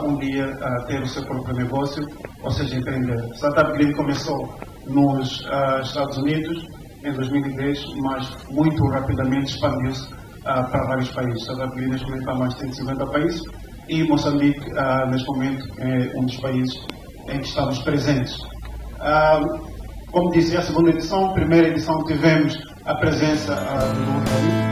um dia ter o seu próprio negócio, ou seja, empreender. Startup Green começou nos Estados Unidos em 2010, mas muito rapidamente expandiu-se para vários países. Startup Green neste momento está mais de 150 países e Moçambique neste momento é um dos países em que estamos presentes. Como dizia a segunda edição, primeira edição tivemos a presença do David.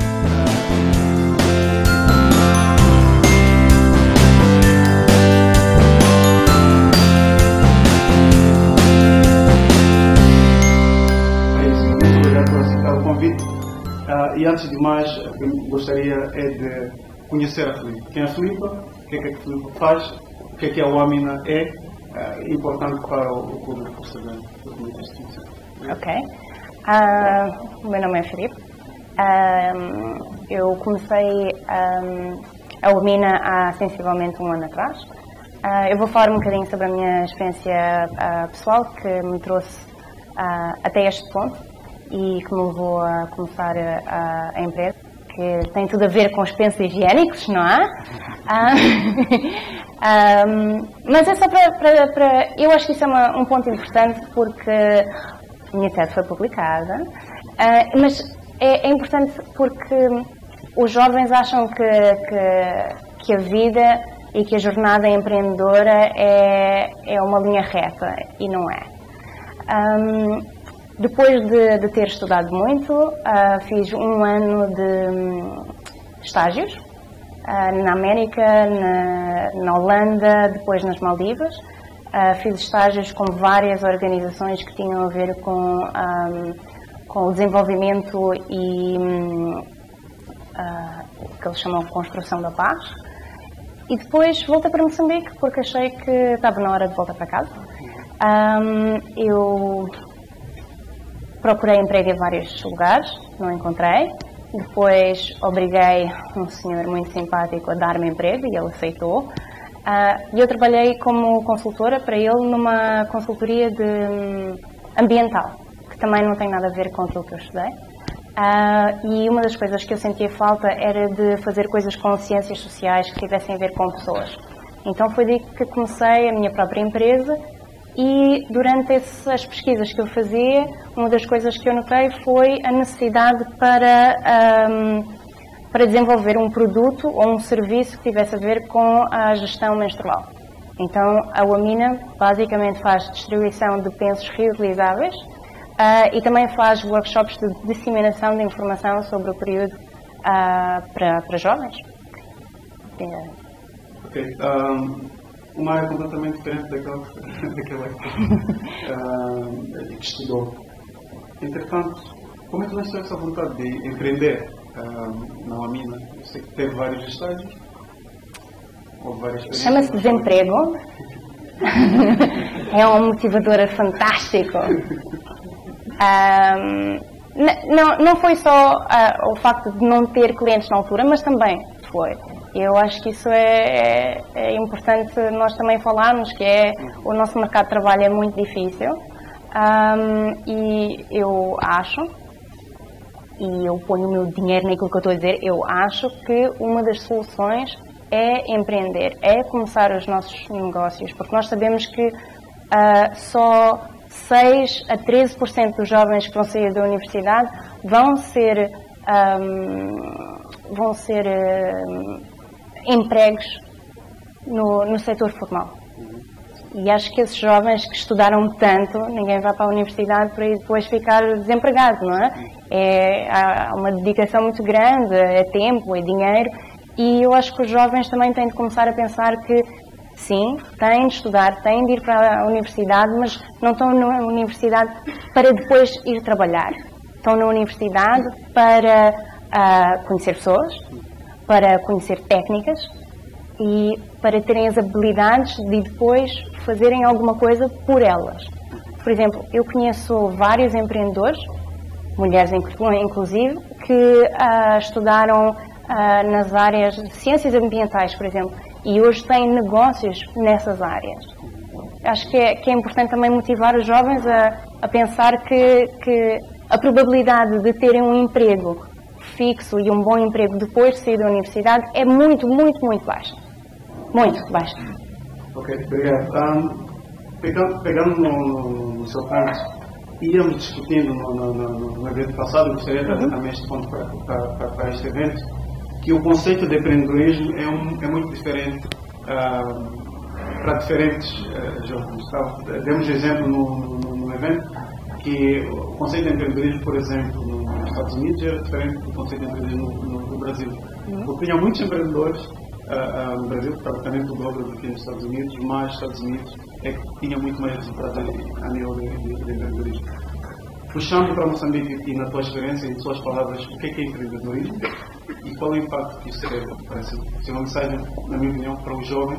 E antes de mais, eu gostaria de conhecer a Filipa. Quem é a Filipa? O que é que a Filipa faz? O que é a Amina é? Importante para o público perceber. Ok. O meu nome é Filipe. Eu comecei a Amina há sensivelmente um ano atrás. Eu vou falar um bocadinho sobre a minha experiência pessoal que me trouxe até este ponto e que me levou a começar a empresa, que tem tudo a ver com os pensos higiênicos, não é? Mas é só para... Eu acho que isso é um ponto importante porque a minha tese foi publicada, mas é importante porque os jovens acham que a vida e que a jornada empreendedora é uma linha reta, e não é. Depois de ter estudado muito, fiz um ano de estágios na América, na Holanda, depois nas Maldivas. Fiz estágios com várias organizações que tinham a ver com o desenvolvimento e o que eles chamam de construção da paz. E depois voltei para Moçambique porque achei que estava na hora de voltar para casa. Eu procurei emprego em vários lugares, não encontrei. Depois obriguei um senhor muito simpático a dar-me emprego e ele aceitou. E eu trabalhei como consultora para ele numa consultoria ambiental, que também não tem nada a ver com aquilo que eu estudei. E uma das coisas que eu sentia falta era de fazer coisas com ciências sociais que tivessem a ver com pessoas. Então foi daí que comecei a minha própria empresa. E durante essas pesquisas que eu fazia, uma das coisas que eu notei foi a necessidade para desenvolver um produto ou um serviço que tivesse a ver com a gestão menstrual. Então, a Amina basicamente faz distribuição de pensos reutilizáveis e também faz workshops de disseminação de informação sobre o período para jovens. Ok. Uma área completamente diferente daquela que estudou. Entretanto, como é que nasceu essa vontade de empreender na Amina? Eu sei que teve vários estágios, ou várias experiências. Chama-se desemprego. É um motivador fantástico. Não foi só o facto de não ter clientes na altura, mas também foi. Eu acho que isso é importante nós também falarmos, que o nosso mercado de trabalho é muito difícil e eu acho, e eu ponho o meu dinheiro naquilo que eu estou a dizer, eu acho que uma das soluções é empreender, é começar os nossos negócios, porque nós sabemos que só 6 a 13% dos jovens que vão sair da universidade vão ser empregos no setor formal. E acho que esses jovens que estudaram tanto, ninguém vai para a universidade para depois ficar desempregado, não é? Há uma dedicação muito grande, é tempo, é dinheiro, e eu acho que os jovens também têm de começar a pensar que sim, têm de estudar, têm de ir para a universidade, mas não estão na universidade para depois ir trabalhar. Estão na universidade para conhecer pessoas, para conhecer técnicas e para terem as habilidades de depois fazerem alguma coisa por elas. Por exemplo, eu conheço vários empreendedores, mulheres inclusive, que estudaram nas áreas de ciências ambientais, por exemplo, e hoje têm negócios nessas áreas. Acho que é importante também motivar os jovens a pensar que a probabilidade de terem um emprego fixo e um bom emprego depois de sair da universidade é muito, muito, muito baixa. Muito baixa. Ok, obrigado. Pegando no seu ponto, íamos discutindo no evento passado, eu gostaria de trazer também este ponto para este evento, que o conceito de empreendedorismo é muito diferente para diferentes jovens. Demos exemplo no evento que o conceito de empreendedorismo, por exemplo, nos Estados Unidos era diferente do conceito de empreendedorismo no Brasil. Porque tinha muitos empreendedores no Brasil, praticamente o dobro do que nos Estados Unidos, mas os Estados Unidos é que tinha muito mais resultados a nível de empreendedorismo. Puxando para Moçambique aqui na tua experiência, em suas palavras, o que é empreendedorismo e qual é o impacto que isso teve? Parece ser uma mensagem, na minha opinião, para o jovem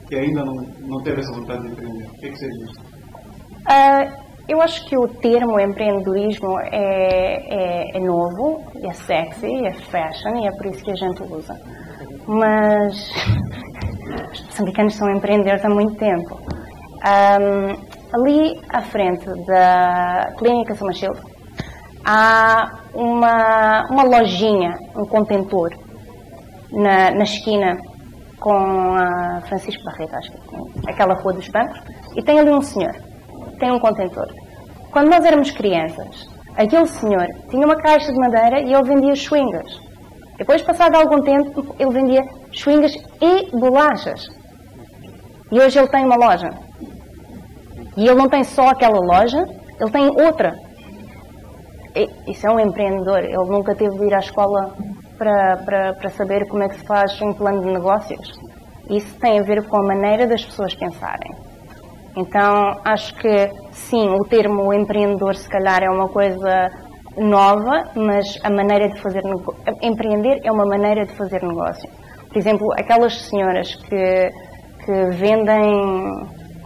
que ainda não teve essa vontade de empreender. O que é que seja isto? Eu acho que o termo empreendedorismo é novo, é sexy, é fashion e é por isso que a gente usa. Mas os moçambicanos são empreendedores há muito tempo. Ali à frente da Clínica São Machilde há uma lojinha, um contentor na esquina com a Francisco Barreto, acho que é aquela rua dos bancos, e tem ali um senhor, tem um contentor. Quando nós éramos crianças, aquele senhor tinha uma caixa de madeira e ele vendia chewingas. Depois, passado algum tempo, ele vendia chewingas e bolachas. E hoje ele tem uma loja. E ele não tem só aquela loja, ele tem outra. Isso é um empreendedor. Ele nunca teve de ir à escola para saber como é que se faz um plano de negócios. Isso tem a ver com a maneira das pessoas pensarem. Então, acho que, sim, o termo empreendedor se calhar é uma coisa nova, mas a maneira de fazer empreender é uma maneira de fazer negócio. Por exemplo, aquelas senhoras que vendem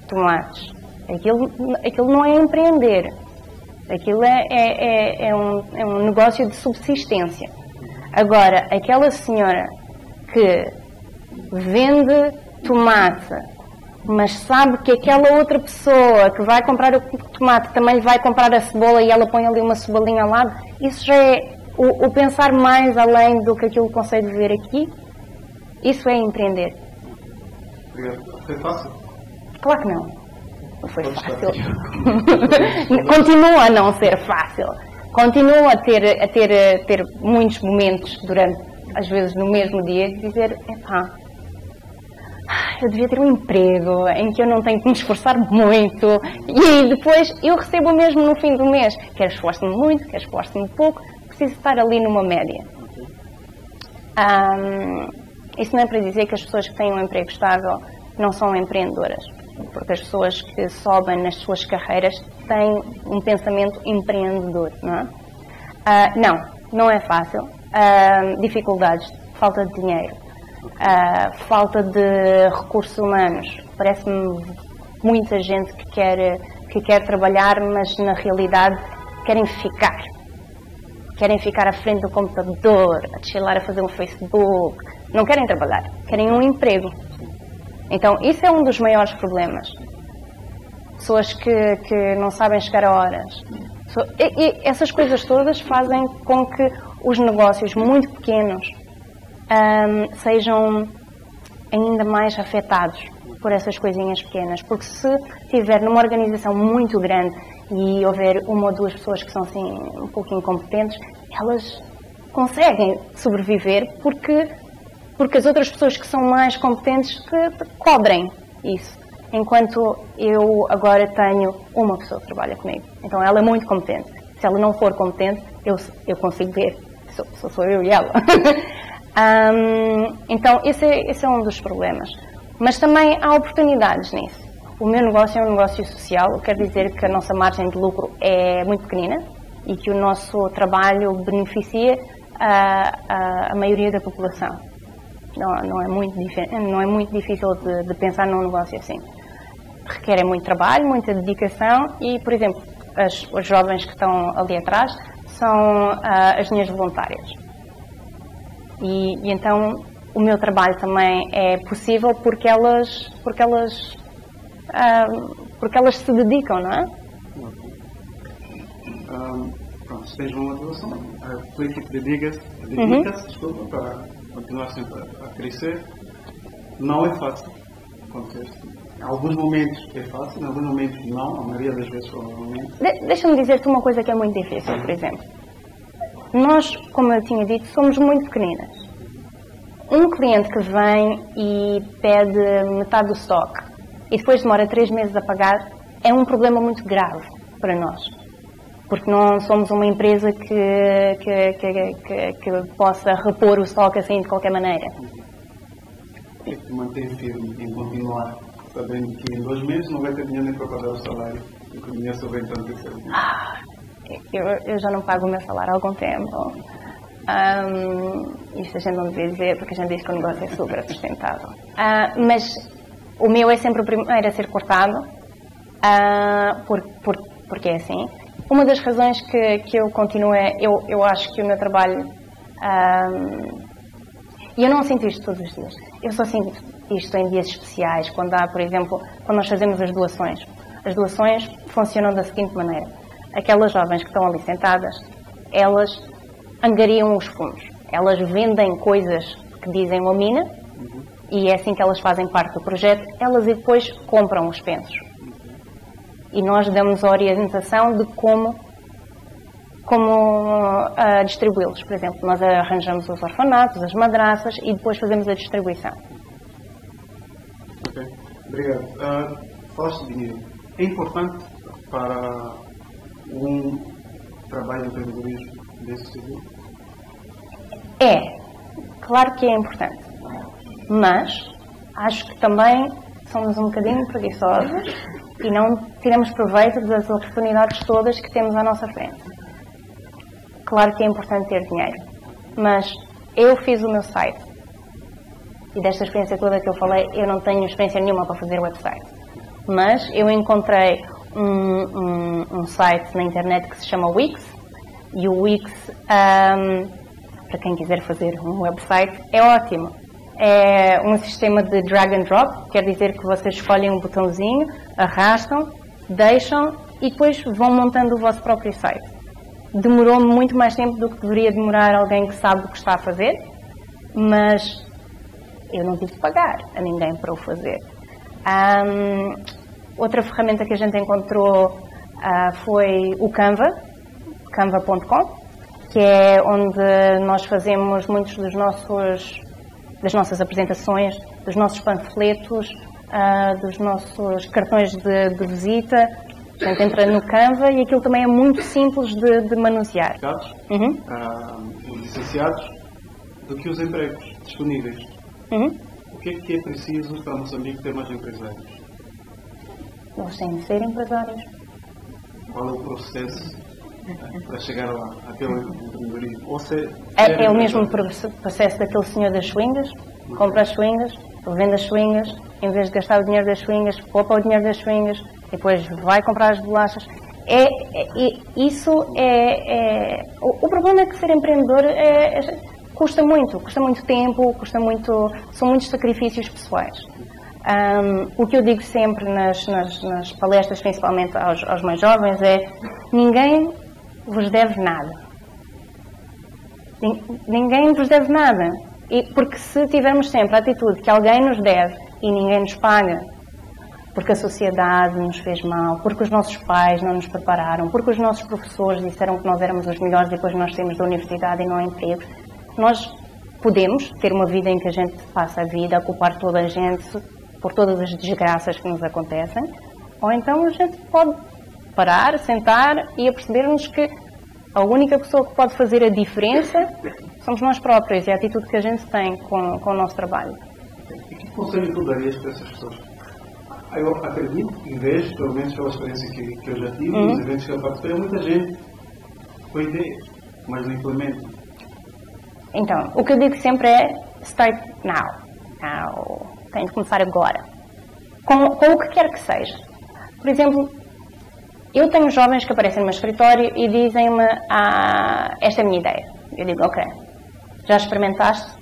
tomates, aquilo não é empreender, aquilo é um negócio de subsistência. Agora, aquela senhora que vende tomate, mas sabe que aquela outra pessoa que vai comprar o tomate também lhe vai comprar a cebola e ela põe ali uma cebolinha ao lado, isso já é o pensar mais além do que aquilo que consegue ver aqui. Isso é empreender. Obrigado. Foi fácil? Claro que não. Não foi fácil. Continua a não ser fácil. Continua a ter muitos momentos durante, às vezes no mesmo dia, de dizer, epá, eu devia ter um emprego em que eu não tenho que me esforçar muito e depois eu recebo mesmo no fim do mês. Quer esforço-me muito, quer esforço-me pouco, preciso estar ali numa média. Isso não é para dizer que as pessoas que têm um emprego estável não são empreendedoras, porque as pessoas que sobem nas suas carreiras têm um pensamento empreendedor, não é? Não é fácil. Dificuldades, falta de dinheiro. Falta de recursos humanos. Parece-me muita gente que quer trabalhar, mas na realidade querem ficar à frente do computador, a chilar, a fazer um Facebook. Não querem trabalhar, querem um emprego. Então isso é um dos maiores problemas. Pessoas que não sabem chegar a horas. E essas coisas todas fazem com que os negócios muito pequenos sejam ainda mais afetados por essas coisinhas pequenas, porque se estiver numa organização muito grande e houver uma ou duas pessoas que são assim um pouco incompetentes, elas conseguem sobreviver porque as outras pessoas que são mais competentes cobrem isso. Enquanto eu agora tenho uma pessoa que trabalha comigo, então ela é muito competente. Se ela não for competente, eu consigo ver, sou eu e ela. Então esse é um dos problemas, mas também há oportunidades nisso. O meu negócio é um negócio social, quer dizer que a nossa margem de lucro é muito pequenina e que o nosso trabalho beneficia a maioria da população. Não é muito difícil de pensar num negócio assim. Requer muito trabalho, muita dedicação e, por exemplo, os jovens que estão ali atrás são as minhas voluntárias. E então o meu trabalho também é possível porque elas se dedicam, não é? Pronto, se tens uma motivação, a tua equipe dedica-se, para continuar sempre a crescer. Não é fácil, contexto. Em alguns momentos é fácil, em alguns momentos não, a maioria das vezes provavelmente. Deixa-me dizer-te uma coisa que é muito difícil, por exemplo. Nós, como eu tinha dito, somos muito pequeninas. Um cliente que vem e pede metade do stock e depois demora 3 meses a pagar é um problema muito grave para nós. Porque não somos uma empresa que possa repor o stock assim de qualquer maneira. O que é que te mantém firme em continuar, sabendo que em 2 meses não vai ter dinheiro nem para pagar o salário? Eu conheço bem tanto esse argumento. Eu já não pago o meu salário há algum tempo. Isto a gente não devia dizer, porque a gente diz que o negócio é super sustentável. Mas o meu é sempre o primeiro a ser cortado, porque é assim. Uma das razões que eu continuo é, eu acho que o meu trabalho, e eu não sinto isto todos os dias, eu só sinto isto em dias especiais, quando há, por exemplo, quando nós fazemos as doações. As doações funcionam da seguinte maneira: aquelas jovens que estão ali sentadas, elas angariam os fundos, elas vendem coisas que dizem uma mina, e é assim que elas fazem parte do projeto, elas depois compram os pensos. E nós damos a orientação de como distribuí-los. Por exemplo, nós arranjamos os orfanatos, as madraças e depois fazemos a distribuição. Ok, obrigado. Falaste de dinheiro. É importante para um trabalho de empreendedorismo desse tipo? É, claro que é importante. Mas acho que também somos um bocadinho preguiçosos e não tiramos proveito das oportunidades todas que temos à nossa frente. Claro que é importante ter dinheiro, mas eu fiz o meu site e desta experiência toda que eu falei, eu não tenho experiência nenhuma para fazer website, mas eu encontrei um site na internet que se chama Wix, e o Wix, para quem quiser fazer um website, é ótimo. É um sistema de drag and drop, quer dizer que vocês escolhem um botãozinho, arrastam, deixam e depois vão montando o vosso próprio site. Demorou muito mais tempo do que deveria demorar alguém que sabe o que está a fazer, mas eu não tive de pagar a ninguém para o fazer. Outra ferramenta que a gente encontrou foi o Canva, canva.com, que é onde nós fazemos muitos das nossas apresentações, dos nossos panfletos, dos nossos cartões de visita. A gente entra no Canva e aquilo também é muito simples de manusear. Licenciados do que os empregos disponíveis. O que é preciso para Moçambique ter mais empresários? Eles têm de ser empresários. Qual é o processo para chegar lá, até o empreendedorismo? É o mesmo processo daquele senhor das swingas, compra as swingas, vende as swingas, em vez de gastar o dinheiro das swingas, poupa o dinheiro das swingas, depois vai comprar as bolachas. O problema é que ser empreendedor custa muito tempo, são muitos sacrifícios pessoais. O que eu digo sempre nas palestras, principalmente aos mais jovens, é: ninguém vos deve nada. Ninguém vos deve nada. Porque se tivermos sempre a atitude que alguém nos deve e ninguém nos paga, porque a sociedade nos fez mal, porque os nossos pais não nos prepararam, porque os nossos professores disseram que nós éramos os melhores e depois nós saímos da universidade e não há emprego, nós podemos ter uma vida em que a gente passa a vida a culpar toda a gente por todas as desgraças que nos acontecem, ou então a gente pode parar, sentar e aperceber-nos que a única pessoa que pode fazer a diferença somos nós próprios e a atitude que a gente tem com o nosso trabalho. E que conselho tu darias para essas pessoas? Eu acredito e vejo, pelo menos pela experiência que eu já tive, nos eventos que eu participei, muita gente com ideias, mas não implementa. Então, o que eu digo sempre é: start now. Tem de começar agora. Com o que quer que seja. Por exemplo, eu tenho jovens que aparecem no meu escritório e dizem-me: esta é a minha ideia. Eu digo: ok, já experimentaste?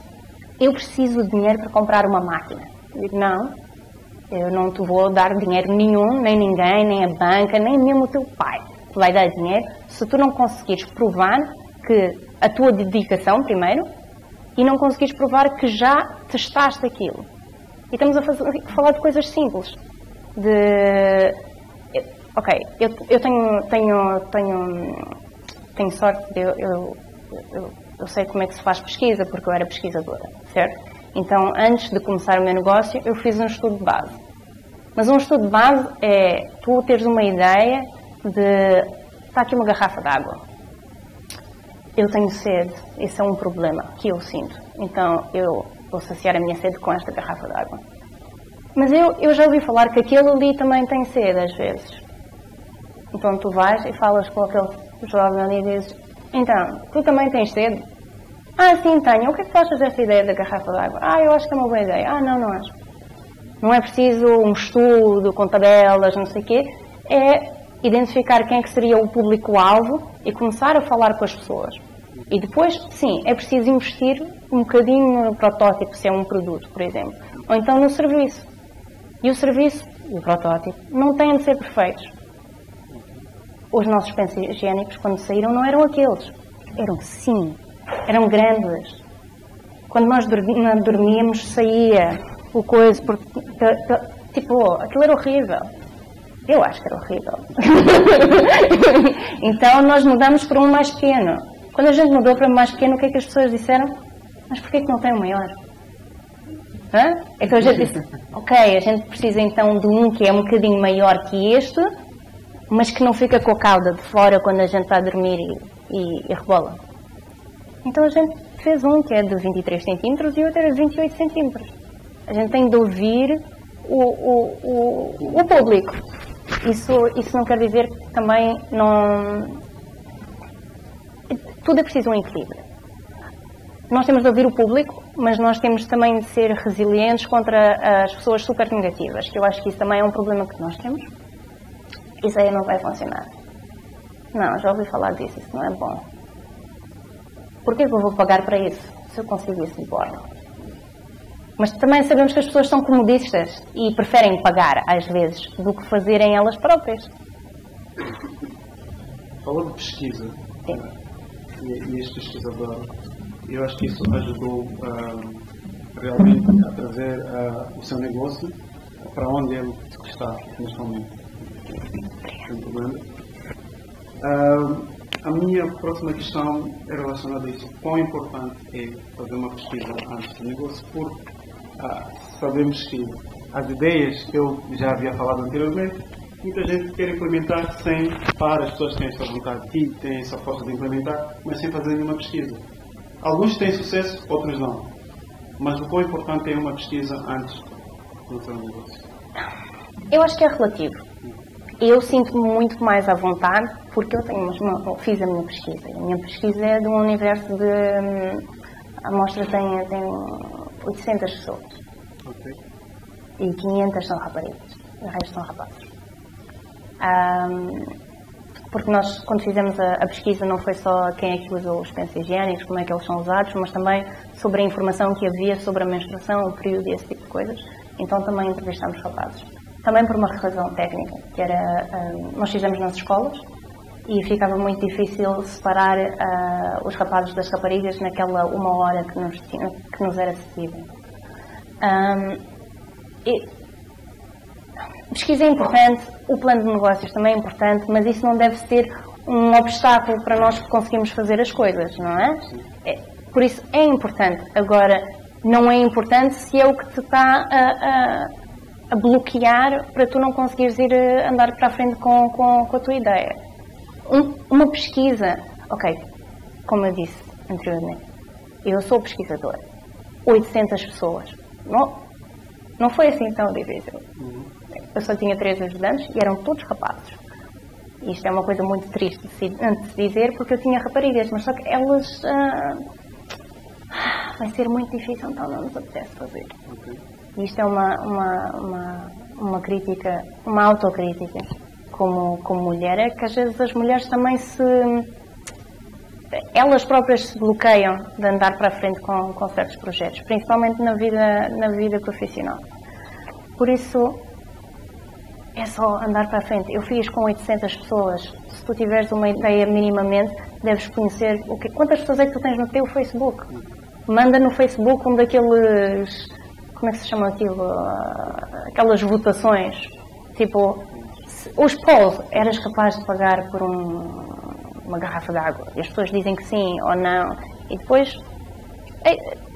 Eu preciso de dinheiro para comprar uma máquina. Eu digo: não, eu não te vou dar dinheiro nenhum, nem ninguém, nem a banca, nem mesmo o teu pai te vai dar dinheiro se tu não conseguires provar que a tua dedicação, primeiro, e não conseguires provar que já testaste aquilo. E estamos a falar de coisas simples. Ok, eu tenho sorte de eu sei como é que se faz pesquisa, porque eu era pesquisadora, certo? Então, antes de começar o meu negócio, eu fiz um estudo de base. Mas um estudo de base é tu teres uma ideia de, está aqui uma garrafa de água. Eu tenho sede, esse é um problema que eu sinto. Então, eu vou associar a minha sede com esta garrafa de água. Mas eu já ouvi falar que aquele ali também tem sede, às vezes. Então, tu vais e falas com aquele jovem ali e dizes, então, tu também tens sede? Ah, sim, tenho. O que é que tu achas dessa ideia da garrafa de água? Ah, eu acho que é uma boa ideia. Ah, não acho. Não é preciso um estudo com tabelas, não sei o quê. É identificar quem é que seria o público-alvo e começar a falar com as pessoas. E depois, sim, é preciso investir um bocadinho no protótipo, se é um produto, por exemplo. Ou então no serviço. E o serviço e o protótipo não têm de ser perfeitos. Os nossos pensos higiênicos, quando saíram, não eram aqueles. Eram grandes. Quando nós dormíamos, saía o coisa, tipo, aquilo era horrível. Eu acho que era horrível. Então, nós mudamos para um mais pequeno. Quando a gente mudou para um mais pequeno, o que é que as pessoas disseram? Mas porquê que não tem um maior? Hã? Então a gente disse, ok, a gente precisa então de um que é um bocadinho maior que este, mas que não fica com a cauda de fora quando a gente está a dormir e rebola. Então a gente fez um que é de 23 centímetros e outro é de 28 centímetros. A gente tem de ouvir o público. Isso não quer dizer que também não... Tudo é preciso um equilíbrio. Nós temos de ouvir o público, mas nós temos também de ser resilientes contra as pessoas super negativas, que eu acho que isso também é um problema que nós temos. Isso aí não vai funcionar. Não, já ouvi falar disso, isso não é bom. Porquê que eu vou pagar para isso, se eu consigo isso de bordo? Mas também sabemos que as pessoas são comodistas e preferem pagar, às vezes, do que fazerem elas próprias. Falando de pesquisa, e este pesquisador, eu acho que isso ajudou realmente a trazer o seu negócio para onde ele está neste momento. Sem problema. A minha próxima questão é relacionada a isso. Quão importante é fazer uma pesquisa antes do negócio? Porque sabemos que as ideias que eu já havia falado anteriormente, muita gente quer implementar sem parar, as pessoas têm a sua vontade e têm essa força de implementar, mas sem fazer nenhuma pesquisa. Alguns têm sucesso, outros não. Mas o quão importante é uma pesquisa antes do seu negócio? Eu acho que é relativo. Eu sinto-me muito mais à vontade porque eu fiz a minha pesquisa. A minha pesquisa é de um universo de... A amostra tem 800 pessoas. Okay. E 500 são raparigas. O resto são rapazes. Porque nós, quando fizemos a pesquisa, não foi só quem é que usa os pensos higiênicos, como é que eles são usados, mas também sobre a informação que havia sobre a menstruação, o período e esse tipo de coisas. Então também entrevistámos rapazes. Também por uma razão técnica, que era, nós fizemos nas escolas e ficava muito difícil separar os rapazes das raparigas naquela uma hora que nos era acessível. Pesquisa é importante, o plano de negócios também é importante, mas isso não deve ser um obstáculo para nós que conseguimos fazer as coisas, não é? Por isso é importante. Agora, não é importante se é o que te está a bloquear para tu não conseguires ir andar para a frente com a tua ideia. Uma pesquisa, ok, como eu disse anteriormente, eu sou pesquisadora, 800 pessoas, não foi assim tão difícil. Eu só tinha 3 ajudantes e eram todos rapazes. Isto é uma coisa muito triste de se dizer, porque eu tinha raparigas, mas só que elas... vai ser muito difícil, então não nos apetece fazer. Okay. E isto é uma crítica, uma autocrítica como mulher, é que às vezes as mulheres também elas próprias se bloqueiam de andar para a frente com certos projetos, principalmente na vida profissional. Por isso, é só andar para a frente. Eu fiz com 800 pessoas. Se tu tiveres uma ideia minimamente, deves conhecer quantas pessoas é que tu tens no teu Facebook. Manda no Facebook um daqueles... Como é que se chama aquilo? Aquelas votações. Tipo, os polos, eras capaz de pagar por uma garrafa de água? E as pessoas dizem que sim ou não. E depois,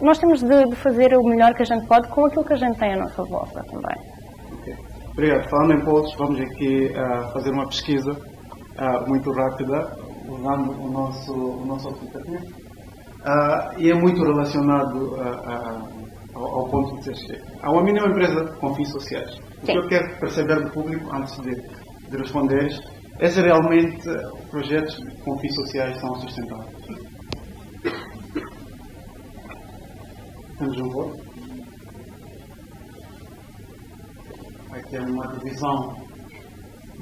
nós temos de fazer o melhor que a gente pode com aquilo que a gente tem à nossa volta também. Okay. Obrigado. Falando em polos, vamos aqui fazer uma pesquisa muito rápida, usando o nosso aplicativo. E é muito relacionado ao ponto que você chega. A Omina é uma empresa com fins sociais. O que eu quero perceber do público, antes de responder, é se realmente projetos com fins sociais são sustentáveis. Temos um voto. Vai ter uma divisão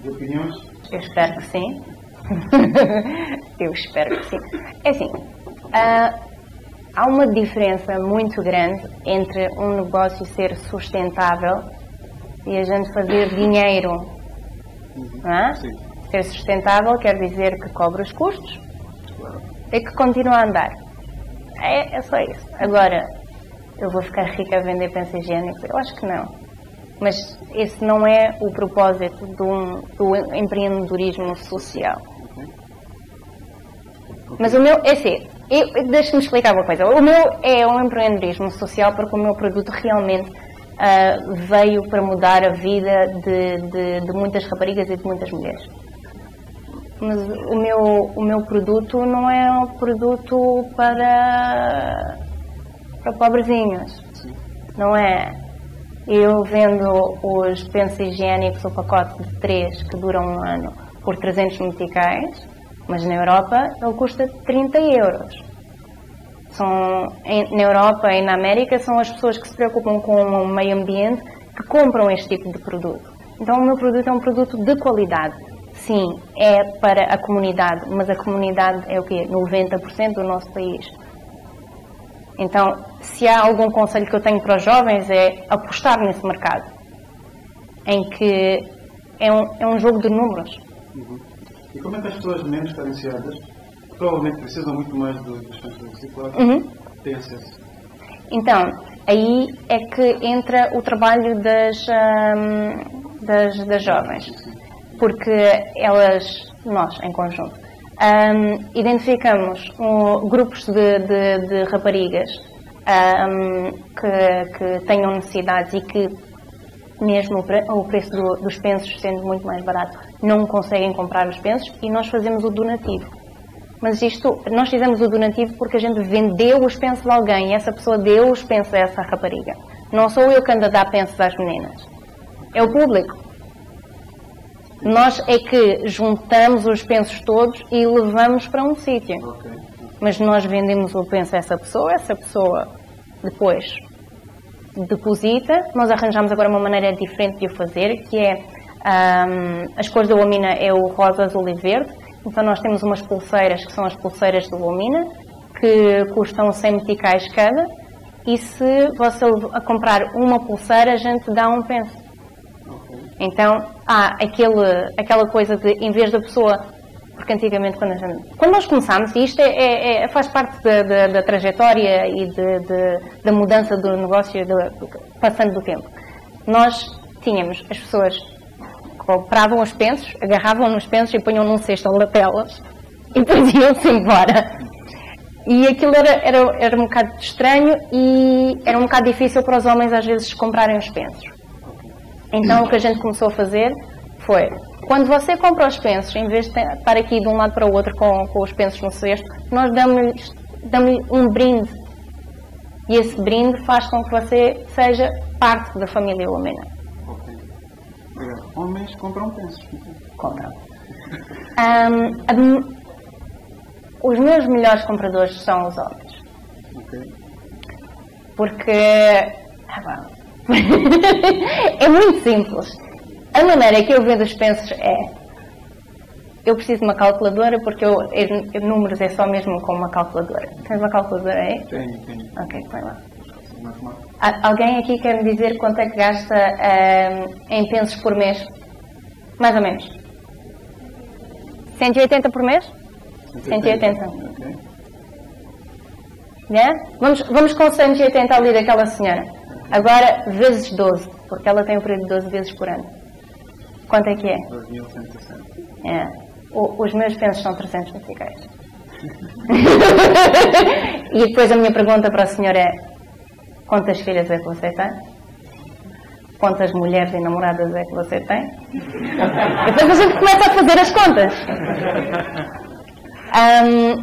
de opiniões. Eu espero que sim. Eu espero que sim. É assim, há uma diferença muito grande entre um negócio ser sustentável e a gente fazer dinheiro. Não é? Sim. Ser sustentável quer dizer que cobre os custos e que continua a andar. É só isso. Agora, eu vou ficar rica a vender pensos higiênicos? Eu acho que não. Mas esse não é o propósito do empreendedorismo social. Mas o meu, é assim, deixa-me explicar uma coisa. O meu é um empreendedorismo social porque o meu produto realmente veio para mudar a vida de muitas raparigas e de muitas mulheres. Mas o meu produto não é um produto para pobrezinhos. Não é. Eu vendo os pensos higiênicos, o pacote de 3 que duram um ano, por 300 meticais, mas na Europa ele custa 30 euros. Na Europa e na América são as pessoas que se preocupam com o meio ambiente que compram este tipo de produto. Então o meu produto é um produto de qualidade. Sim, é para a comunidade, mas a comunidade é o quê? 90% do nosso país. Então, se há algum conselho que eu tenho para os jovens é apostar nesse mercado, em que é um jogo de números. Uhum. E como é que as pessoas menos carenciadas, provavelmente precisam muito mais dos pensos reciclados, têm acesso? Então, aí é que entra o trabalho das jovens, porque nós em conjunto, identificamos grupos de raparigas que tenham necessidades e que, mesmo o preço dos pensos sendo muito mais barato, não conseguem comprar os pensos, e nós fazemos o donativo. Mas nós fizemos o donativo porque a gente vendeu os pensos a alguém e essa pessoa deu os pensos a essa rapariga. Não sou eu que ando a dar pensos às meninas. É o público. Nós é que juntamos os pensos todos e levamos para um sítio. Okay. Mas nós vendemos o penso a essa pessoa depois deposita. Nós arranjamos agora uma maneira diferente de o fazer, que é as cores da Omina é o rosa, azul e verde. Então nós temos umas pulseiras que são as pulseiras da Omina, que custam 100 meticais cada, e se você comprar uma pulseira, a gente dá um penso. Então há aquela coisa de, em vez da pessoa, porque antigamente quando nós começámos, e isto faz parte da trajetória e da mudança do negócio passando do tempo, nós tínhamos as pessoas compravam os pensos, agarravam nos pensos e punham num cesto a lapelas e depois iam-se embora. E aquilo era um bocado estranho e era um bocado difícil para os homens às vezes comprarem os pensos. Então o que a gente começou a fazer foi, quando você compra os pensos, em vez de estar aqui de um lado para o outro com os pensos no cesto, nós damos-lhe um brinde. E esse brinde faz com que você seja parte da família Omina. Homens compram pensos. Compram. Os meus melhores compradores são os homens. Okay. Porque é muito simples. A maneira que eu vendo os pensos eu preciso de uma calculadora porque números é só mesmo com uma calculadora. Tens uma calculadora aí? Tenho. Ok, põe lá. Alguém aqui quer me dizer quanto é que gasta em pensos por mês? Mais ou menos. 180 por mês? 180. Okay. Yeah? Vamos com 180 ali daquela senhora. Agora, vezes 12, porque ela tem o período de 12 vezes por ano. Quanto é que é? 2.160. É. Os meus pensos são 300 meticais. E depois a minha pergunta para o senhor é: quantas filhas é que você tem? Quantas mulheres e namoradas é que você tem? E depois a gente começa a fazer as contas.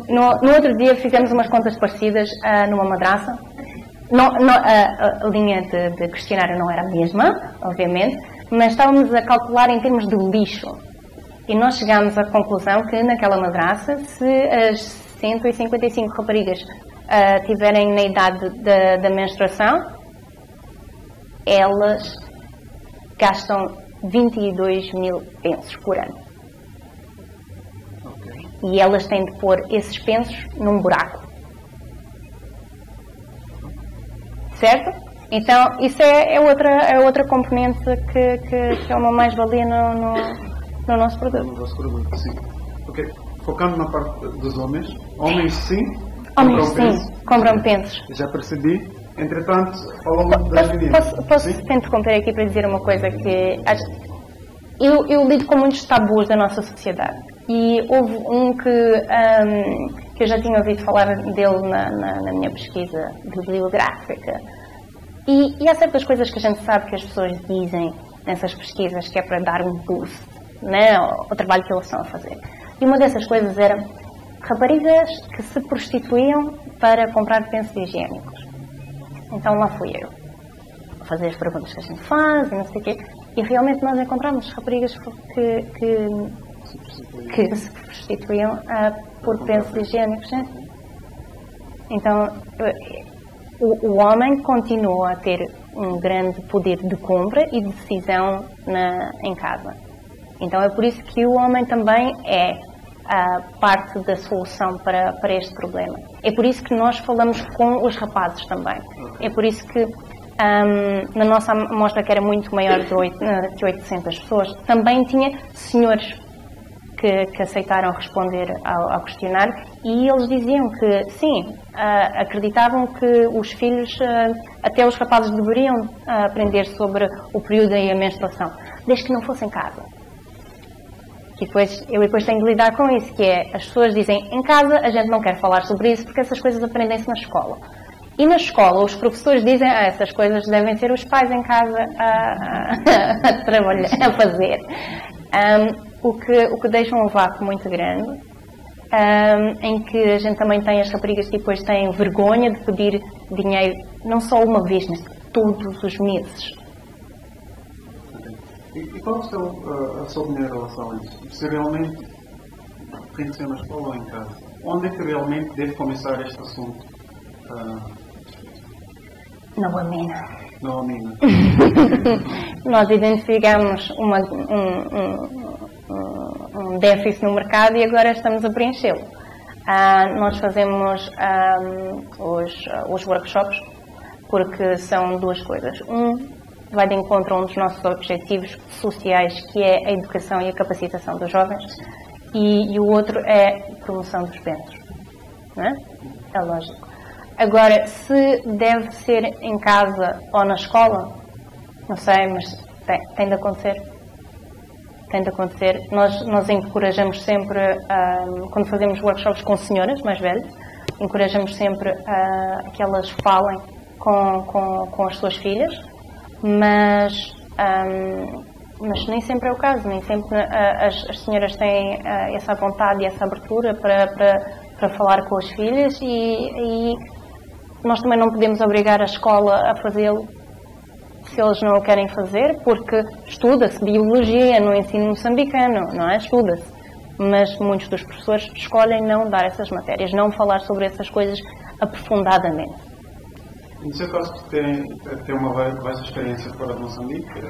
No outro dia fizemos umas contas parecidas numa madraça. A linha de questionário não era a mesma, obviamente, mas estávamos a calcular em termos de lixo. E nós chegámos à conclusão que naquela madraça, se as 155 raparigas tiverem na idade da menstruação, elas gastam 22 mil pensos por ano. E elas têm de pôr esses pensos num buraco. Certo? Então, isso é outra componente que é uma mais-valia no nosso produto. No nosso produto, sim. Ok. Focando na parte dos homens. Homens, sim. Compram pensos. Já percebi. Entretanto, falamos das meninas. Posso te interromper aqui para dizer uma coisa que... Eu lido com muitos tabus da nossa sociedade. E houve um que eu já tinha ouvido falar dele na minha pesquisa bibliográfica. E há certas coisas que a gente sabe que as pessoas dizem nessas pesquisas que é para dar um boost, né, ao trabalho que eles estão a fazer. E uma dessas coisas era raparigas que se prostituíam para comprar pensos higiênicos. Então lá fui eu a fazer as perguntas que a gente faz e não sei o quê. E realmente nós encontramos raparigas que se prostituíam por pensos higiênicos. Né? Então, o homem continua a ter um grande poder de compra e de decisão em casa. Então, é por isso que o homem também é parte da solução para este problema. É por isso que nós falamos com os rapazes também. É por isso que na nossa amostra, que era muito maior de 800 pessoas, também tinha senhores que aceitaram responder ao questionário, e eles diziam que sim, acreditavam que os filhos, até os rapazes, deveriam aprender sobre o período e a menstruação, desde que não fosse em casa. Eu depois tenho de lidar com isso, que é, as pessoas dizem, em casa a gente não quer falar sobre isso porque essas coisas aprendem-se na escola. E na escola os professores dizem, essas coisas devem ser os pais em casa a trabalhar, a fazer. O que deixa um vácuo muito grande, em que a gente também tem as raparigas que depois têm vergonha de pedir dinheiro, não só uma vez, mas todos os meses. E qual é a sua opinião em relação a isso? Se realmente tem que ser na escola ou em casa? Onde é que realmente deve começar este assunto? Não a mina. Não a mina. Nós identificamos um déficit no mercado e agora estamos a preenchê-lo. Nós fazemos os workshops porque são duas coisas. Vai de encontro a um dos nossos objetivos sociais, que é a educação e a capacitação dos jovens, e o outro é a promoção dos pensos. Não é? É lógico. Agora, se deve ser em casa ou na escola, não sei, mas tem de acontecer. Tem de acontecer. Nós encorajamos sempre, quando fazemos workshops com senhoras mais velhas, encorajamos sempre que elas falem com as suas filhas, mas nem sempre é o caso, nem sempre as senhoras têm essa vontade e essa abertura para falar com as filhas, e nós também não podemos obrigar a escola a fazê-lo se eles não o querem fazer, porque estuda-se biologia no ensino moçambicano, não é? Estuda-se. Mas muitos dos professores escolhem não dar essas matérias, não falar sobre essas coisas aprofundadamente. No seu caso, tem uma vasta experiência fora de Moçambique,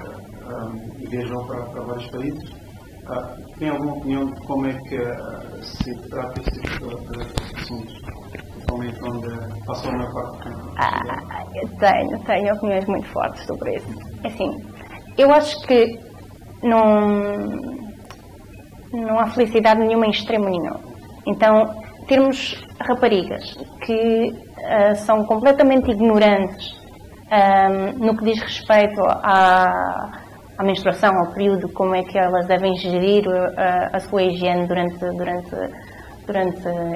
viajou para vários países. Tem alguma opinião de como é que se trata este tipo de assuntos? Principalmente onde passou a maior parte do tempo? Eu tenho opiniões muito fortes sobre isso. Assim, eu acho que não há felicidade nenhuma em extremo nenhum. Então, termos raparigas que são completamente ignorantes no que diz respeito à menstruação, ao período, como é que elas devem gerir a sua higiene durante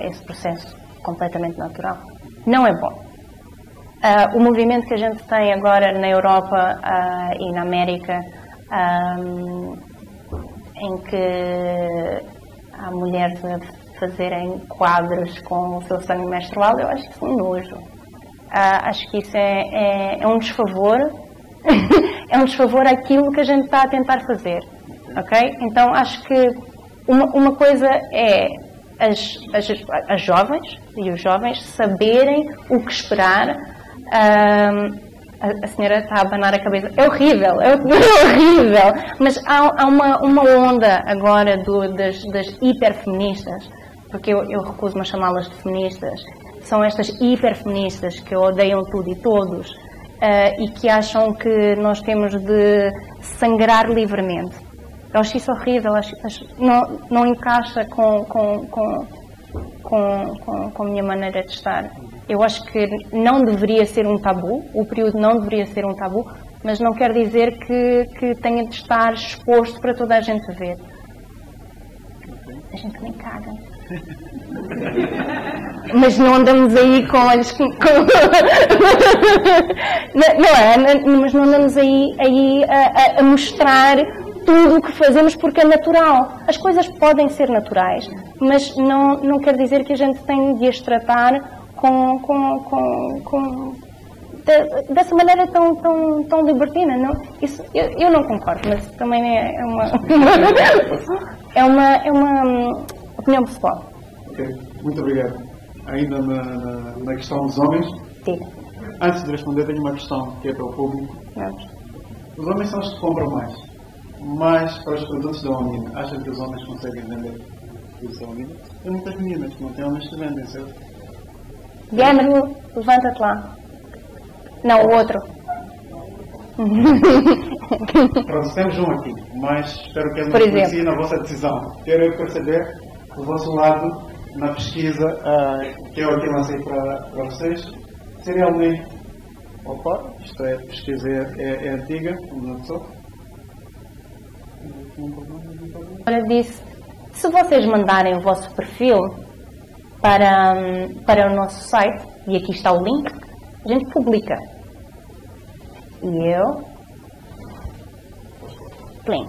esse processo completamente natural. Não é bom. O movimento que a gente tem agora na Europa e na América, em que há mulheres a fazerem quadros com o seu sangue menstrual, eu acho que isso é um nojo. Acho que isso é um desfavor, é um desfavor àquilo que a gente está a tentar fazer, ok? Então acho que uma coisa é as jovens e os jovens saberem o que esperar. A senhora está a abanar a cabeça. É horrível, é horrível. Mas há uma onda agora das hiperfeministas, porque eu recuso-me a chamá-las de feministas. São estas hiperfeministas que odeiam tudo e todos e que acham que nós temos de sangrar livremente. Eu acho isso horrível, não encaixa com a minha maneira de estar. Eu acho que não deveria ser um tabu, o período não deveria ser um tabu, mas não quer dizer que tenha de estar exposto para toda a gente ver. A gente nem caga. Mas não andamos aí com olhos... Mas não andamos aí a mostrar tudo o que fazemos porque é natural. As coisas podem ser naturais, mas não quer dizer que a gente tem de as tratar dessa maneira tão libertina. Não? Isso, eu não concordo, mas também é uma opinião pessoal. Ok, muito obrigado. Ainda na questão dos homens, sim. Antes de responder, tenho uma questão que é para o público. Vamos. Os homens são os que compram mais, mas para os produtos da Omnia, acham que os homens conseguem vender produtos da Omnia? Tem muitas meninas que não têm homens que vendem, certo? Guilherme, levanta-te lá. Não, o outro. Pronto, temos um aqui, mas espero que ele nos influencie na vossa decisão. Quero perceber o vosso lado na pesquisa que eu aqui lancei para vocês. Se realmente, isto é, a pesquisa é antiga, como não sou. Agora disse, se vocês mandarem o vosso perfil para o nosso site, e aqui está o link, a gente publica. E eu... Plim.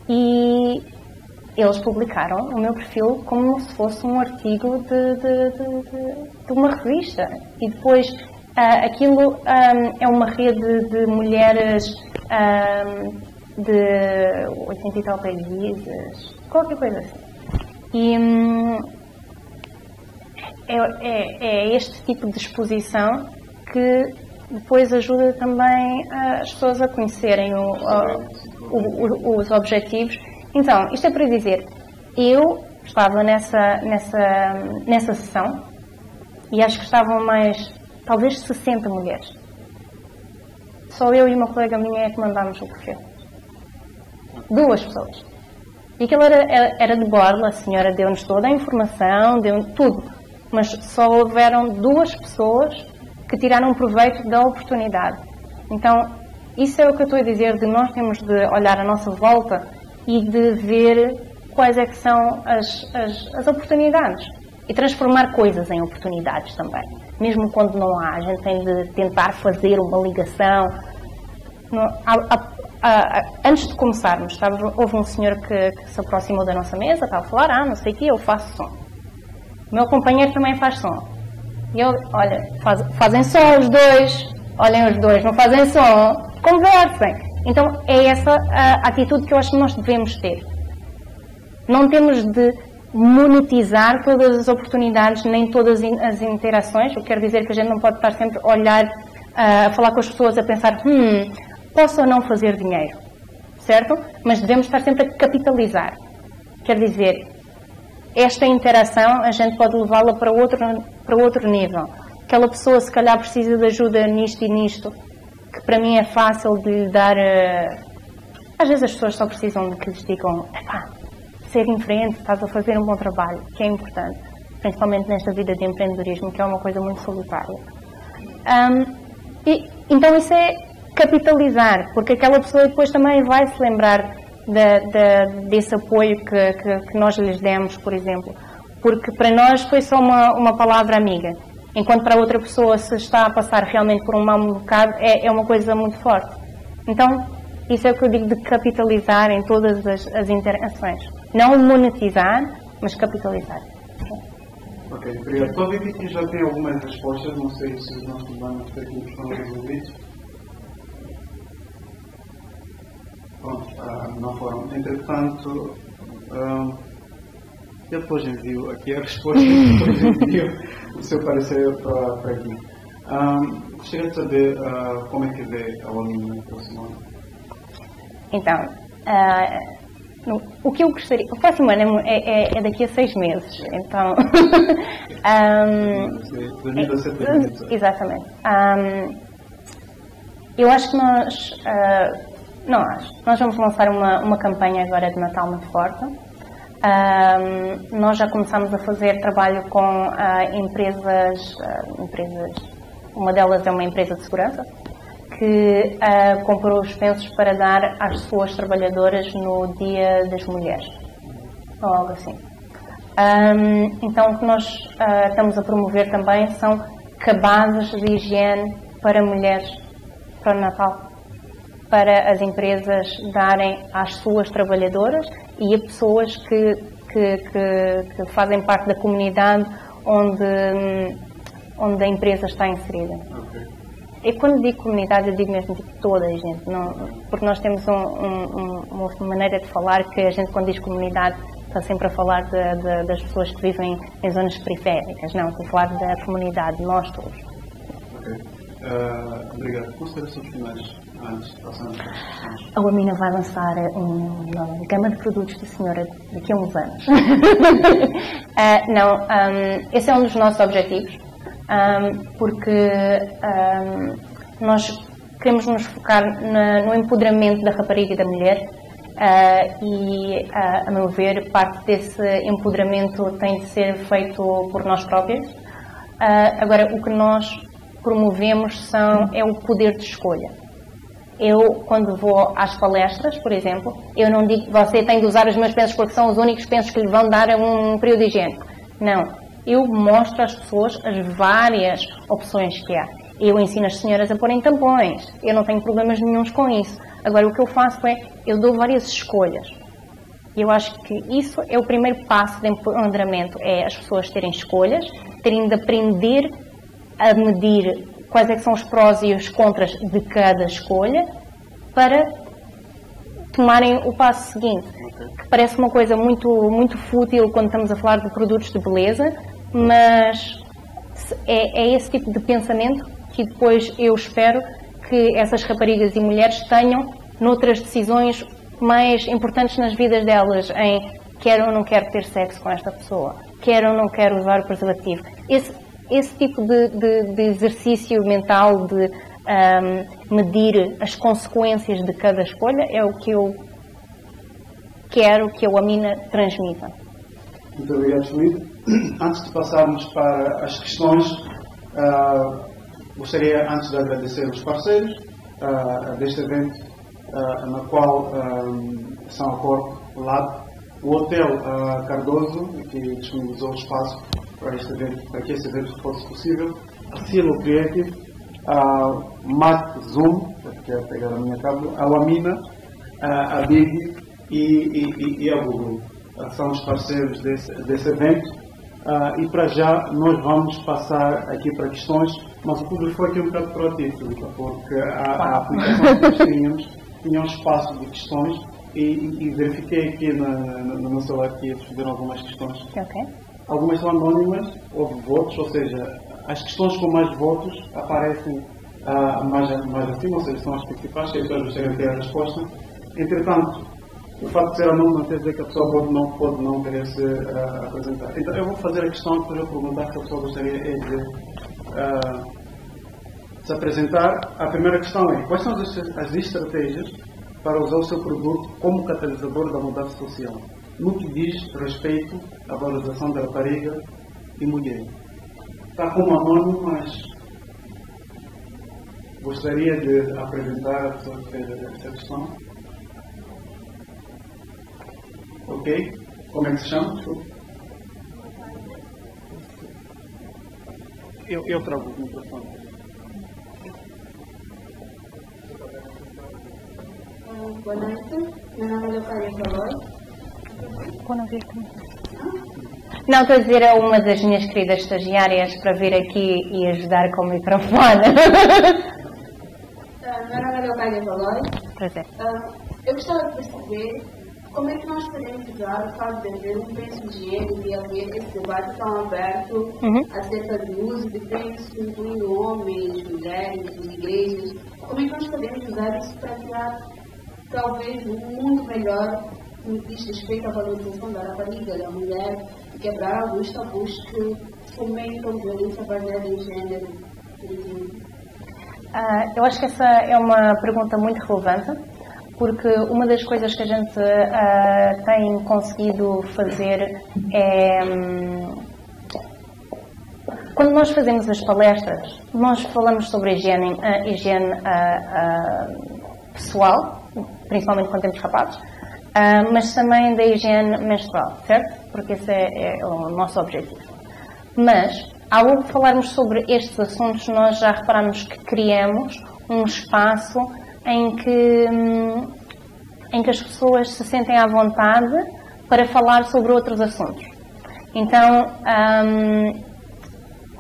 E eles publicaram o meu perfil como se fosse um artigo de uma revista. E depois aquilo é uma rede de mulheres de 80 e tal países, qualquer coisa assim. E é este tipo de exposição que depois ajuda também as pessoas a conhecerem os objetivos. Então, isto é para dizer, eu estava nessa sessão e acho que estavam mais, talvez 60 mulheres. Só eu e uma colega minha é que mandámos o perfil. 2 pessoas. E aquilo era de borla, a senhora deu-nos toda a informação, deu-nos tudo. Mas só houveram 2 pessoas que tiraram proveito da oportunidade. Então, isso é o que eu estou a dizer, de nós temos de olhar à nossa volta e de ver quais é que são as oportunidades. E transformar coisas em oportunidades também. Mesmo quando não há, a gente tem de tentar fazer uma ligação. Antes de começarmos, houve um senhor que se aproximou da nossa mesa, estava a falar, não sei o que, eu faço som. O meu companheiro também faz som. E eu, olha, fazem som os dois, olhem os dois, não fazem som, conversem. Então é essa a atitude que eu acho que nós devemos ter. Não temos de monetizar todas as oportunidades, nem todas as interações. Eu quero dizer que a gente não pode estar sempre a olhar, a falar com as pessoas, a pensar, posso ou não fazer dinheiro, certo? Mas devemos estar sempre a capitalizar. Quer dizer, esta interação a gente pode levá-la para outro nível. Aquela pessoa se calhar precisa de ajuda nisto e nisto, que para mim é fácil de lhe dar... Às vezes as pessoas só precisam de que lhes digam, ser em frente, estás a fazer um bom trabalho, que é importante, principalmente nesta vida de empreendedorismo, que é uma coisa muito solitária. Então isso capitalizar, porque aquela pessoa depois também vai se lembrar desse apoio que nós lhes demos, por exemplo. Porque para nós foi só uma palavra amiga, enquanto para outra pessoa, se está a passar realmente por um mau bocado, é uma coisa muito forte. Então, isso é o que eu digo de capitalizar em todas as interações. Não monetizar, mas capitalizar. Ok, obrigado. Estou a ver que já tem algumas respostas, não sei se os nossos humanos técnicos estão resolvidos. Pronto, não foram. Entretanto, eu depois envio aqui a resposta e depois envio o seu parecer para aqui. Gostaria de saber como é que vê a Olamina no próximo ano. Então, o que eu gostaria... O próximo ano é daqui a 6 meses, então... 2017. Exatamente. Eu acho que nós vamos lançar uma campanha agora de Natal muito forte. Nós já começamos a fazer trabalho com empresas, uma delas é uma empresa de segurança, que comprou os pensos para dar às suas trabalhadoras no Dia das Mulheres, ou algo assim. Então, o que nós estamos a promover também são cabazes de higiene para mulheres, para o Natal, para as empresas darem às suas trabalhadoras e a pessoas que fazem parte da comunidade onde a empresa está inserida. Okay. E quando digo comunidade, eu digo mesmo tipo toda a gente, não, porque nós temos uma maneira de falar que a gente, quando diz comunidade, está sempre a falar das pessoas que vivem em zonas periféricas. Não, estou a falar da comunidade, nós todos. Ok. Obrigado. Considerações finais antes de passarmos para as questões. A Olamina vai lançar uma gama de produtos da senhora daqui a uns anos. Esse é um dos nossos objetivos. Porque nós queremos nos focar no empoderamento da rapariga e da mulher e, a meu ver, parte desse empoderamento tem de ser feito por nós próprios. Agora, o que nós promovemos é o poder de escolha. Eu, quando vou às palestras, por exemplo, eu não digo que você tem de usar os meus pensos porque são os únicos pensos que lhe vão dar um período higiênico. Não. Eu mostro às pessoas as várias opções que há. Eu ensino as senhoras a porem tampões. Eu não tenho problemas nenhuns com isso. Agora, o que eu faço eu dou várias escolhas. Eu acho que isso é o primeiro passo de empoderamento. É as pessoas terem escolhas, terem de aprender a medir quais é que são os prós e os contras de cada escolha para tomarem o passo seguinte. Que parece uma coisa muito, muito fútil quando estamos a falar de produtos de beleza, mas é esse tipo de pensamento que depois eu espero que essas raparigas e mulheres tenham noutras decisões mais importantes nas vidas delas, em quero ou não quero ter sexo com esta pessoa, quero ou não quero usar o preservativo. Esse tipo de exercício mental de medir as consequências de cada escolha é o que eu quero que a Olamina transmita. Muito obrigado, Felipe. Antes de passarmos para as questões, gostaria antes de agradecer os parceiros deste evento, na qual são a Corpo Lab, o Hotel Cardoso, que disponibilizou o espaço para que esse evento fosse possível, a Silo Creative, a Mac Zoom, que é pegar a minha cábula, a Olamina, a Big e a Google. São os parceiros desse evento. E para já nós vamos passar aqui para questões, mas o público foi aqui um bocado proativo, porque a aplicação que nós tinha um espaço de questões e verifiquei aqui no meu celular que receberam algumas questões. Okay. Algumas são anónimas, houve votos, ou seja, as questões com mais votos aparecem mais acima, ou seja, são as principais, que as pessoas gostariam de ter a resposta. Entretanto, o facto de ser anónimo não quer dizer que a pessoa pode não querer se apresentar. Então, eu vou fazer a questão para eu perguntar se a pessoa gostaria de se apresentar. A primeira questão é: quais são as estratégias para usar o seu produto como catalisador da mudança social, no que diz respeito à valorização da rapariga e mulher? Está como anónimo, mas Gostaria de apresentar a pessoa que fez essa questão. Ok? Como é que se chama? Eu trago o microfone. Boa noite, meu nome é Leocádia Valor. Não, estou a dizer a uma das minhas queridas estagiárias para vir aqui e ajudar com o microfone. Meu nome é Leocádia Valor. Prazer. Eu gostava de perceber como é que nós podemos usar o fato de haver um penso de gênero e haver esse debate tão aberto acerca do uso de penso, incluindo homens, mulheres, igrejas. Como é que nós podemos usar isso para criar talvez um mundo melhor no que diz respeito à valorização da rapariga, da mulher, e quebrar alguns tabus que fomentam violência baseada em gênero, por exemplo? Eu acho que essa é uma pergunta muito relevante, porque uma das coisas que a gente tem conseguido fazer é... Quando nós fazemos as palestras, nós falamos sobre a higiene pessoal, principalmente quando temos rapazes, mas também da higiene menstrual, certo? Porque esse é o nosso objetivo. Mas, ao falarmos sobre estes assuntos, nós já reparamos que criamos um espaço em que as pessoas se sentem à vontade para falar sobre outros assuntos. Então,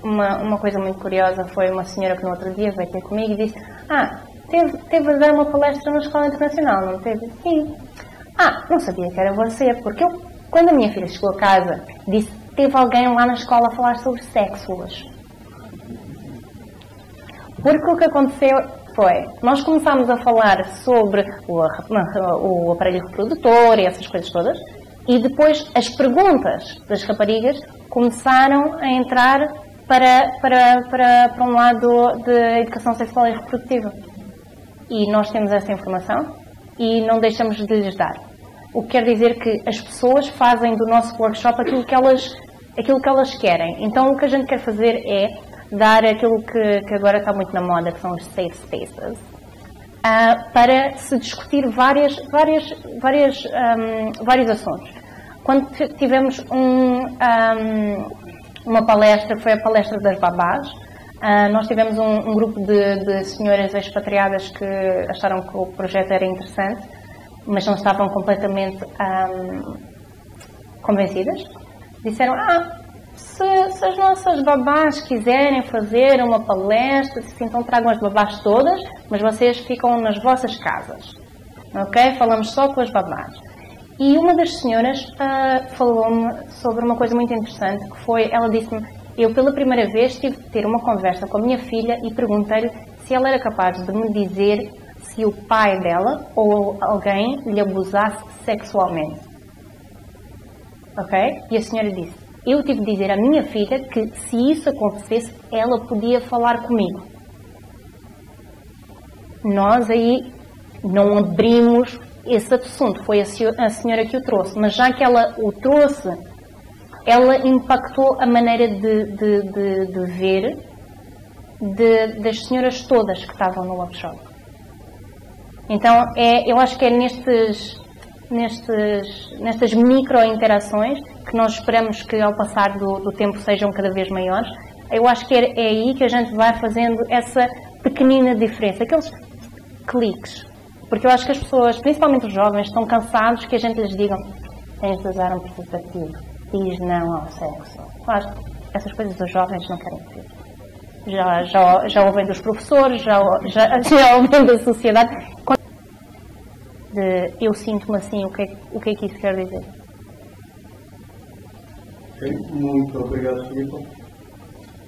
uma coisa muito curiosa foi uma senhora que no outro dia veio ter comigo e disse: teve a dar uma palestra na Escola Internacional, não teve? Sim. Não sabia que era você, porque quando a minha filha chegou a casa, disse que teve alguém lá na escola a falar sobre sexo hoje. Porque o que aconteceu foi, nós começámos a falar sobre o aparelho reprodutor e essas coisas todas, e depois as perguntas das raparigas começaram a entrar para um lado de educação sexual e reprodutiva. E nós temos essa informação e não deixamos de lhes dar. O que quer dizer que as pessoas fazem do nosso workshop aquilo que elas querem. Então o que a gente quer fazer é dar aquilo que agora está muito na moda, que são os safe spaces, para se discutir vários assuntos. Quando tivemos uma palestra, foi a palestra das babás, nós tivemos um grupo de senhoras expatriadas que acharam que o projeto era interessante, mas não estavam completamente convencidas. Disseram: se as nossas babás quiserem fazer uma palestra, então tragam as babás todas, mas vocês ficam nas vossas casas. Ok? Falamos só com as babás. E uma das senhoras falou-me sobre uma coisa muito interessante, que foi, ela disse-me: eu pela primeira vez tive de ter uma conversa com a minha filha e perguntei-lhe se ela era capaz de me dizer se o pai dela ou alguém lhe abusasse sexualmente. Ok? E a senhora disse: eu tive de dizer à minha filha que se isso acontecesse, ela podia falar comigo. Nós aí não abrimos esse assunto, foi a senhora que o trouxe, mas já que ela o trouxe, ela impactou a maneira de ver das senhoras todas que estavam no workshop. Então, eu acho que é nestas micro-interações que nós esperamos que ao passar do tempo sejam cada vez maiores. Eu acho que é aí que a gente vai fazendo essa pequenina diferença, aqueles cliques. Porque eu acho que as pessoas, principalmente os jovens, estão cansados que a gente lhes diga: tens de usar um preservativo, diz não ao sexo. Claro, essas coisas os jovens não querem dizer. Já ouvem dos professores, já ouvem da sociedade. Eu sinto-me assim, o que é que isso quer dizer? Muito obrigado, Filipe.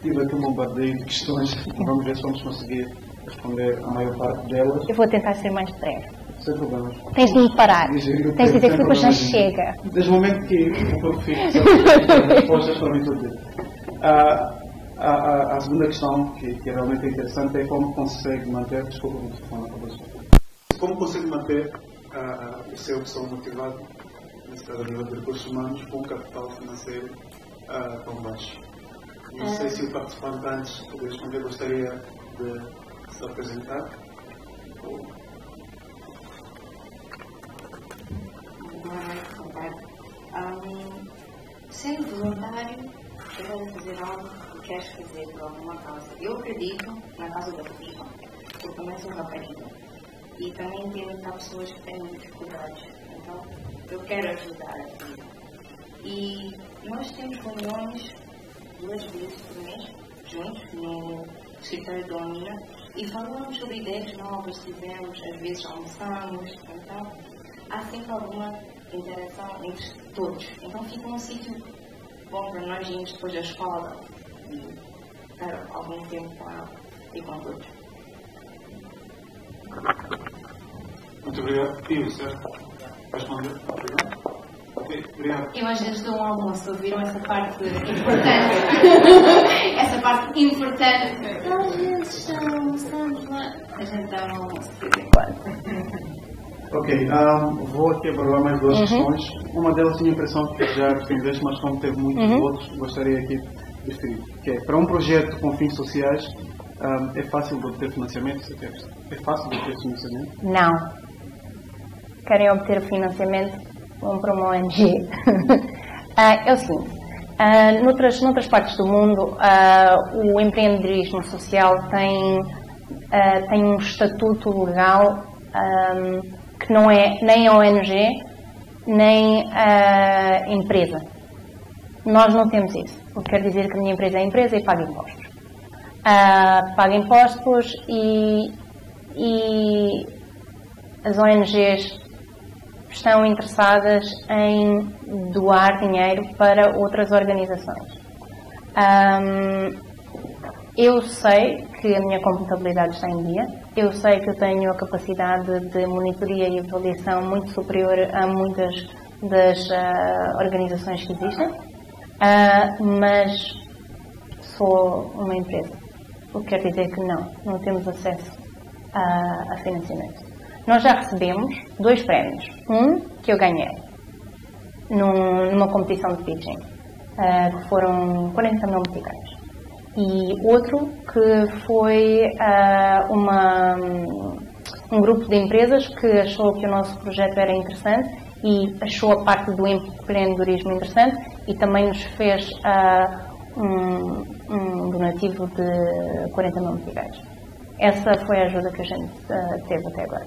Tive aqui um bombardeio de questões. Vamos ver se vamos conseguir responder a maior parte delas. Eu vou tentar ser mais breve. Sem problemas. Tens de me parar. Tens de dizer: Filipe, já chega. Desde o momento que eu fico as respostas para mim tudo. A segunda questão, que realmente é interessante, é como consegue manter, como consegue manter o seu pessoal motivado, nesse caso a nível de recursos humanos, com um capital financeiro tão baixo. Não sei se o participante antes de responder gostaria de se apresentar. Sendo voluntário, eu vou fazer algo que queres fazer por alguma causa. Eu acredito na causa da vida, eu também sou rapariga. E também entendo que há pessoas que têm dificuldades. Então, eu quero ajudar a vida. E nós temos reuniões 2 vezes por mês, juntos, no escritório da UNINA, e falamos sobre ideias novas que tivemos, às vezes almoçamos, então há sempre alguma interação entre todos. Então fica um sítio bom para nós irmos depois da escola e estar algum tempo com ela e com todos. Muito obrigado. Pio, certo? Vais responder a pergunta? Ok, obrigado. Eu às vezes dou um almoço, ouviram essa parte importante? Essa parte importante. Às vezes almoçamos lá. A gente dá um almoço de vez em quando. Ok, vou aqui abordar mais 2 questões. Uma delas tinha a impressão que já respondeste, mas como teve muitos outros, gostaria aqui de referir. Que é, para um projeto com fins sociais, é fácil de obter financiamento? É fácil de obter financiamento? Não. Querem obter financiamento? Vão para uma ONG. É o seguinte, noutras partes do mundo, o empreendedorismo social tem um estatuto legal que não é nem ONG, nem empresa. Nós não temos isso. O que quer dizer que a minha empresa é empresa e paga impostos. Paga impostos e as ONGs estão interessadas em doar dinheiro para outras organizações. Eu sei que a minha contabilidade está em dia, eu sei que eu tenho a capacidade de monitoria e avaliação muito superior a muitas das organizações que existem, mas sou uma empresa, o que quer dizer que não temos acesso a financiamento. Nós já recebemos 2 prémios, um que eu ganhei numa competição de pitching, que foram 40 mil meticais. E outro que foi um grupo de empresas que achou que o nosso projeto era interessante e achou a parte do empreendedorismo interessante e também nos fez um donativo de 40 mil meticais. Essa foi a ajuda que a gente teve até agora.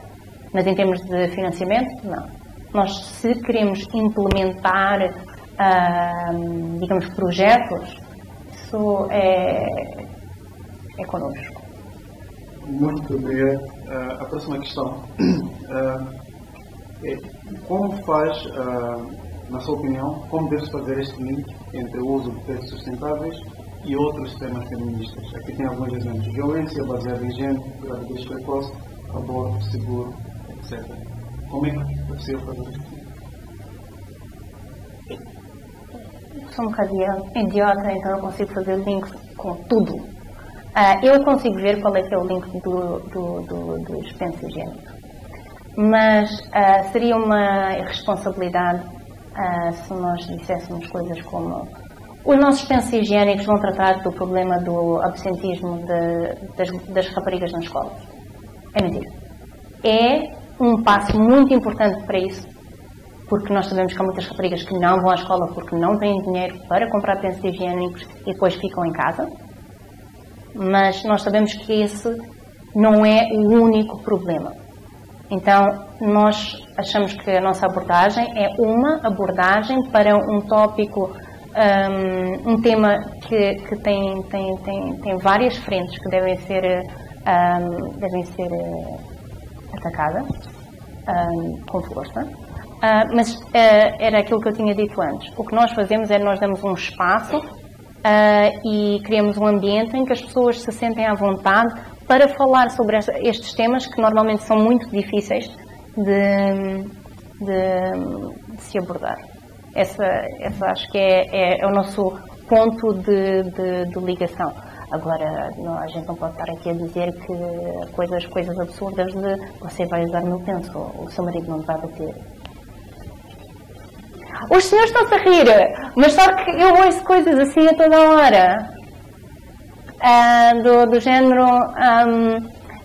Mas em termos de financiamento, não. Nós, se queremos implementar, digamos, projetos, isso é connosco. Muito obrigado. A próxima questão é como faz, na sua opinião, como deve-se fazer este link entre o uso de textos sustentáveis e outros temas feministas? Aqui tem alguns exemplos: violência baseada em género, gravidez precoce, aborto seguro, etc. Como é que é possível fazer isto? Sou um bocado idiota, então eu consigo fazer links com tudo. Eu consigo ver qual é que é o link dos pensos higiênicos. Mas seria uma irresponsabilidade se nós disséssemos coisas como: os nossos pensos higiênicos vão tratar do problema do absentismo das raparigas na escola. É mentira. É um passo muito importante para isso, porque nós sabemos que há muitas raparigas que não vão à escola porque não têm dinheiro para comprar pensos higiênicos e depois ficam em casa. Mas nós sabemos que esse não é o único problema. Então, nós achamos que a nossa abordagem é uma abordagem para um tópico, um tema que tem várias frentes que devem ser atacadas com força. Mas era aquilo que eu tinha dito antes. O que nós fazemos é nós damos um espaço e criamos um ambiente em que as pessoas se sentem à vontade para falar sobre estes temas que normalmente são muito difíceis de se abordar. Essa acho que é o nosso ponto de ligação. Agora, a gente não pode estar aqui a dizer que coisas absurdas de você vai usar o meu penso, o seu marido não vai bater. Os senhores estão-se a rir, mas só que eu ouço coisas assim a toda hora. Do género,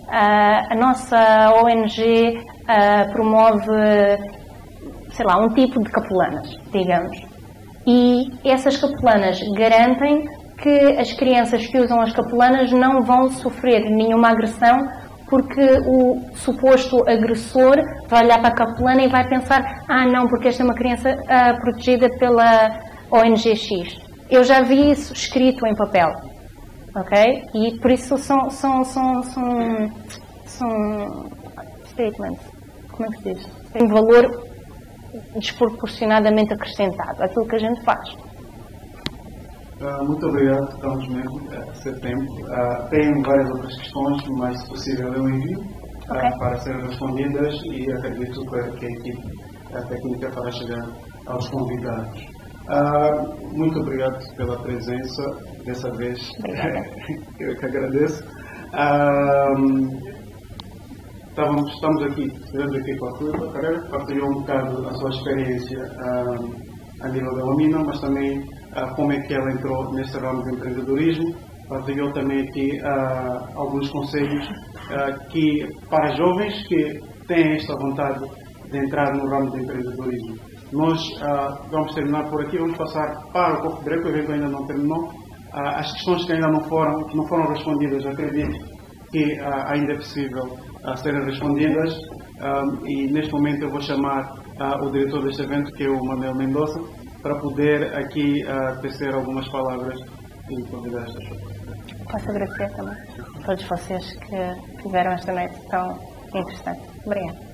a nossa ONG promove, sei lá, um tipo de capelanas, digamos. E essas capelanas garantem que as crianças que usam as capelanas não vão sofrer nenhuma agressão, porque o suposto agressor vai olhar para a capelana e vai pensar: ah, não, porque esta é uma criança protegida pela ONG X. Eu já vi isso escrito em papel, ok? E por isso são statements, como é que se diz? Tem um valor desproporcionadamente acrescentado àquilo que a gente faz. Muito obrigado, estamos mesmo a ser tempo. Tenho várias outras questões, mas se possível eu envio para serem respondidas e acredito que a equipe técnica fará chegar aos convidados. Muito obrigado pela presença, dessa vez eu que agradeço. Estivemos aqui com a Filipa Carreira, partilhou um bocado a sua experiência a nível da OMINA, mas também como é que ela entrou neste ramo de empreendedorismo. Partilhou também aqui alguns conselhos que, para jovens que têm esta vontade de entrar no ramo de empreendedorismo. Nós vamos terminar por aqui, vamos passar para o coffee break, o evento ainda não terminou. As questões que ainda não foram respondidas, acredito que ainda é possível serem respondidas, e neste momento eu vou chamar o diretor deste evento, que é o Manuel Mendonça, para poder aqui tecer algumas palavras e convidar esta pessoa. Posso agradecer também a todos vocês que tiveram esta noite tão interessante. Obrigada.